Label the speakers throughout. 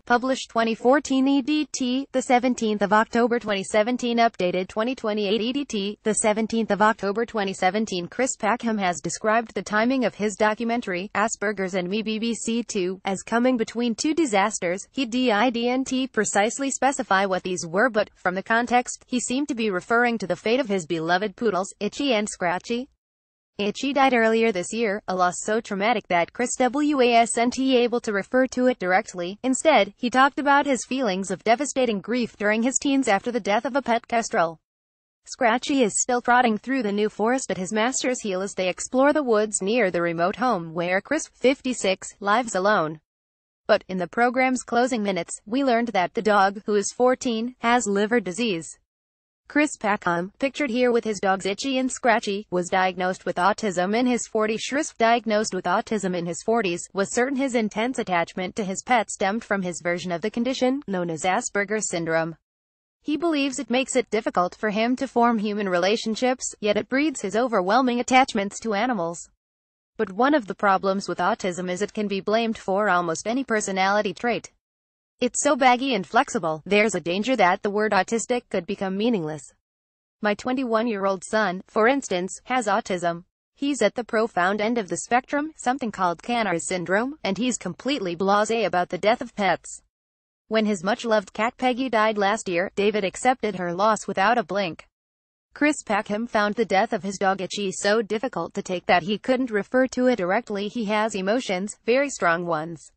Speaker 1: Published 2014 EDT, the 17th of October 2017. Updated 2028 EDT, the 17th of October 2017. Chris Packham has described the timing of his documentary, Asperger's and Me BBC Two, as coming between two disasters. He didn't precisely specify what these were, but, from the context, he seemed to be referring to the fate of his beloved poodles, Itchy and Scratchy. Itchy died earlier this year, a loss so traumatic that Chris wasn't able to refer to it directly. Instead, he talked about his feelings of devastating grief during his teens after the death of a pet kestrel. Scratchy is still trotting through the New Forest at his master's heel as they explore the woods near the remote home where Chris, 56, lives alone. But, in the program's closing minutes, we learned that the dog, who is 14, has liver disease. Chris Packham, pictured here with his dogs Itchy and Scratchy, was diagnosed with autism in his 40s. Diagnosed with autism in his 40s, was certain his intense attachment to his pet stemmed from his version of the condition, known as Asperger syndrome. He believes it makes it difficult for him to form human relationships, yet it breeds his overwhelming attachments to animals. But one of the problems with autism is it can be blamed for almost any personality trait. It's so baggy and flexible, there's a danger that the word autistic could become meaningless. My 21-year-old son, for instance, has autism. He's at the profound end of the spectrum, something called Canar's syndrome, and he's completely blasé about the death of pets. When his much-loved cat Peggy died last year, David accepted her loss without a blink. Chris Packham found the death of his dog Itchy so difficult to take that he couldn't refer to it directly. He has emotions, very strong ones.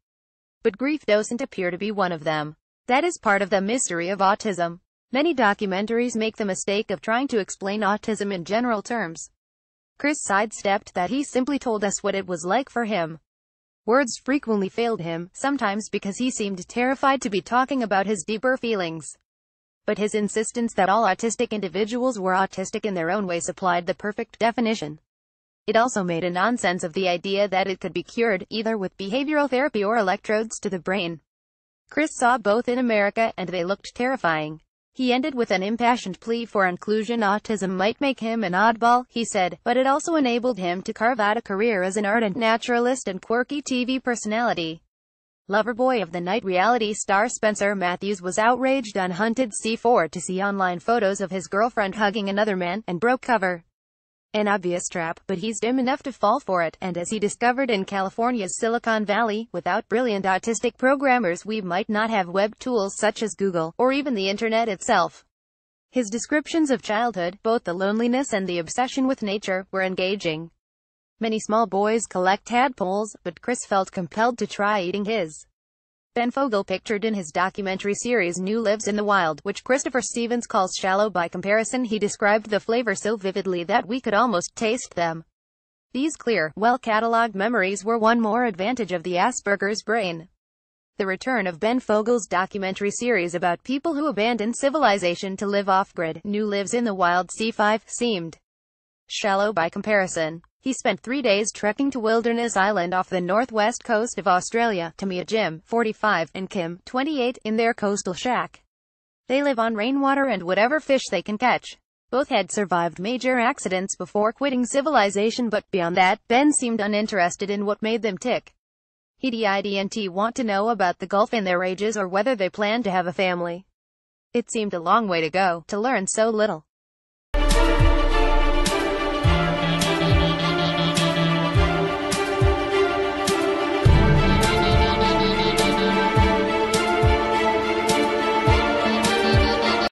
Speaker 1: But grief doesn't appear to be one of them. That is part of the mystery of autism. Many documentaries make the mistake of trying to explain autism in general terms. Chris sidestepped that. He simply told us what it was like for him. Words frequently failed him, sometimes because he seemed terrified to be talking about his deeper feelings. But his insistence that all autistic individuals were autistic in their own way supplied the perfect definition. It also made a nonsense of the idea that it could be cured, either with behavioral therapy or electrodes to the brain. Chris saw both in America, and they looked terrifying. He ended with an impassioned plea for inclusion. Autism might make him an oddball, he said, but it also enabled him to carve out a career as an ardent naturalist and quirky TV personality. Loverboy of the night reality star Spencer Matthews was outraged on Hunted C4 to see online photos of his girlfriend hugging another man, and broke cover. An obvious trap, but he's dim enough to fall for it, and as he discovered in California's Silicon Valley, without brilliant autistic programmers we might not have web tools such as Google, or even the internet itself. His descriptions of childhood, both the loneliness and the obsession with nature, were engaging. Many small boys collect tadpoles, but Chris felt compelled to try eating his. Ben Fogle, pictured in his documentary series New Lives in the Wild, which Christopher Stevens calls shallow by comparison, he described the flavor so vividly that we could almost taste them. These clear, well-catalogued memories were one more advantage of the Asperger's brain. The return of Ben Fogle's documentary series about people who abandoned civilization to live off-grid, New Lives in the Wild C5, seemed shallow by comparison. He spent 3 days trekking to Wilderness Island off the northwest coast of Australia, to meet Jim, 45, and Kim, 28, in their coastal shack. They live on rainwater and whatever fish they can catch. Both had survived major accidents before quitting civilization, but beyond that, Ben seemed uninterested in what made them tick. He didn't want to know about the gulf in their ages or whether they planned to have a family. It seemed a long way to go, to learn so little.